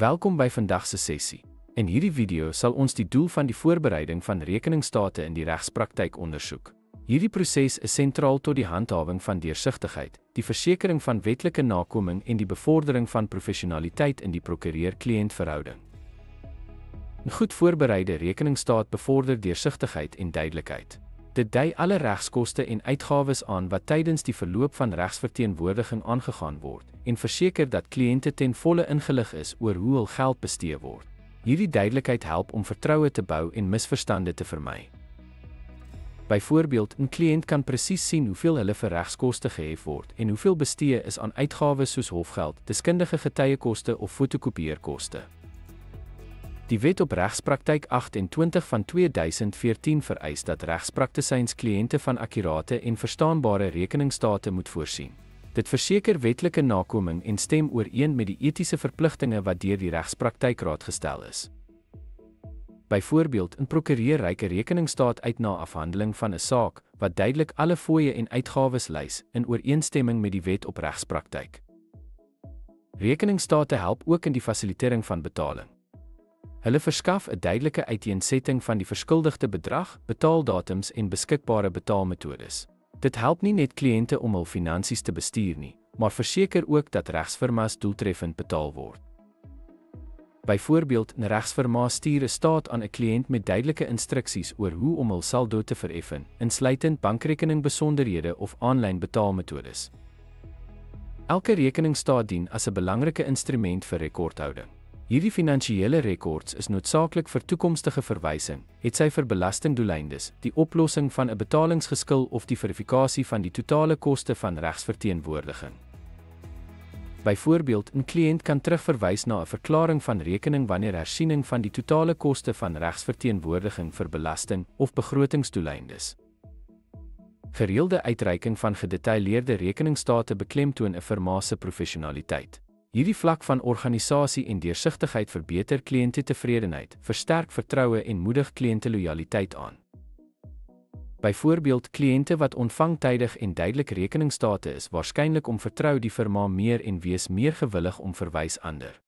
Welkom by vandag se sessie. In hierdie video sal ons die doel van die voorbereiding van rekeningstate in die regspraktyk ondersoek. Hierdie proses is sentraal tot die handhawing van deursigtigheid, die versekering van wetlike nakoming en die bevordering van professionaliteit in die prokureur-kliënt verhouding. 'n Goed voorbereide rekeningsstaat bevorder deursigtigheid en duidelikheid. Dit dui alle regskoste en uitgawes aan wat tydens die verloop van regsverteenwoordiging aangegaan word en verseker dat kliënte ten volle ingelig is oor hoe hul geld bestee word. Hierdie duidelikheid help om vertroue te bou en misverstande te vermy. Byvoorbeeld, 'n kliënt kan presies sien hoeveel hulle vir regskoste gehef word en hoeveel bestee is aan uitgawes soos hofgeld, deskundige getuiekoste of fotokopieerkoste. Die Wet op Regspraktyk 28 van 2014 vereis dat regspraktisyns kliënte van akkurate en verstaanbare rekeningsstate moet voorsien. Dit verseker wetlike nakoming en stem ooreen met die etiese verpligtinge wat deur die Regspraktykraad gestel is. Byvoorbeeld, 'n prokureur reik 'n rekeningsstaat uit na afhandeling van 'n saak wat duidelik alle fooie en uitgawes lys in ooreenstemming met die Wet op Regspraktyk. Rekeningsstate help ook in die fasilitering van betaling. Hulle verskaf 'n duidelike uiteensetting van die verskuldigde bedrag, betaaldatums en beskikbare betaalmetodes. Dit help nie net kliënte om hul finansies te bestuur nie, maar verseker ook dat regsfirmas doeltreffend betaal word. Byvoorbeeld, 'n regsfirma stuur 'n staat aan 'n kliënt met duidelike instruksies oor hoe om hul saldo te vereffen, insluitend bankrekeningbesonderhede of aanlyn betaalmetodes. Elke rekeningsstaat dien as 'n belangrike instrument vir rekordhouding. Hierdie finansiële rekords is noodsaaklik vir toekomstige verwysing, hetsy vir belastingdoeleindes, die oplossing van 'n betalingsgeskil of die verifikasie van die totale koste van regsverteenwoordiging. Byvoorbeeld, 'n kliënt kan terugverwys na 'n verklaring van rekening wanneer hersiening van die totale koste van regsverteenwoordiging vir belasting of begrotingsdoeleindes. Gereelde uitreiking van gedetailleerde rekeningsstate beklemtoon 'n firma se professionaliteit. Hierdie vlak van organisasie en deursigtigheid verbeter kliëntetevredenheid, versterk vertroue en moedig kliëntelojaliteit aan. Byvoorbeeld, kliënte wat ontvangtydig en duidelik rekeningsstate is, waarskynlik om vertrou die firma meer en wees meer gewillig om verwys ander.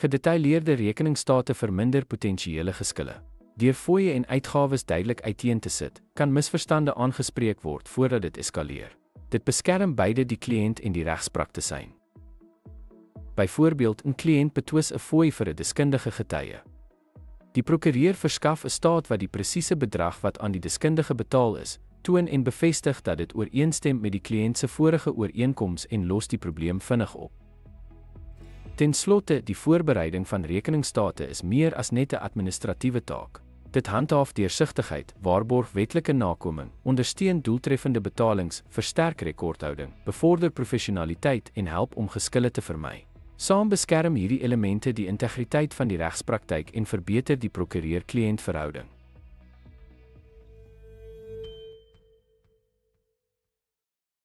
Gedetailleerde rekeningsstate verminder potensiële geskille. Deur fooie en uitgawes duidelik uiteen te sit, kan misverstande aangespreek word voordat dit eskaleer. Dit beskerm beide die kliënt en die regspraktisyn. Byvoorbeeld, 'n kliënt betwis 'n fooi vir 'n deskundige getuie. Die prokureur verskaf 'n staat wat die presiese bedrag wat aan die deskundige betaal is, toon en bevestig dat dit ooreenstem met die kliënt se vorige ooreenkoms en los die probleem vinnig op. Ten slotte, die voorbereiding van rekeningsstate is meer as net 'n administratiewe taak. Dit handhaaf deursigtigheid, waarborg wetlike nakoming, ondersteun doeltreffende betalings, versterk rekordhouding, bevorder professionaliteit en help om geskille te vermy. Saam beskerm hierdie elemente die integriteit van die regspraktyk en verbeter die prokureur-kliënt verhouding.